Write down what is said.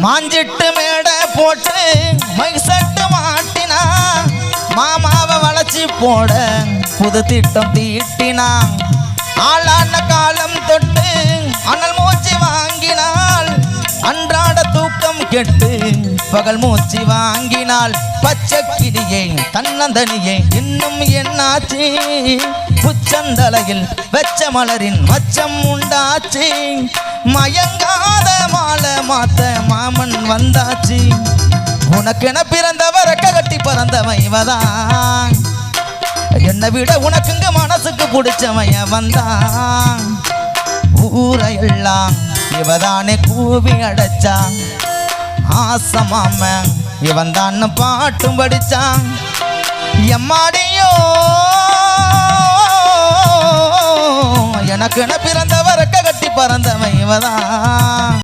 மாஞ்சிட்டு மேடை போட்டு மைசட்டு மாட்டினா மாமாவை வளைச்சி போட புது திட்டம் தீட்டினா ஆளான காலம் தொட்டு அனல் மூச்சு வாங்கினாள் அன்றாட தூக்கம் கெட்டு பகல் மூச்சு வாங்கினாள் பச்சை கிளியே தன்னந்தனியே இன்னும் என்னாச்சு உச்சந்தலையில் வெச்ச மலரின் மச்சம் உண்டாச்சு மயங்காத மாலை மாத்த மாமன் வந்தாச்சு உனக்கென பிறந்தவர கட்டி பறந்தவன் இவதான் என்னை விட உனக்குங்க மனசுக்கு பிடிச்சவன் வந்தான் ஊரையெல்லாம் இவதானே கூவி அடைச்சான் ஆசமாம இவன் தான் பாட்டும் படிச்சான் எம்மாடியோ எனக்குன்னு பிறந்தவர கட்டி பறந்தவன் இவதான்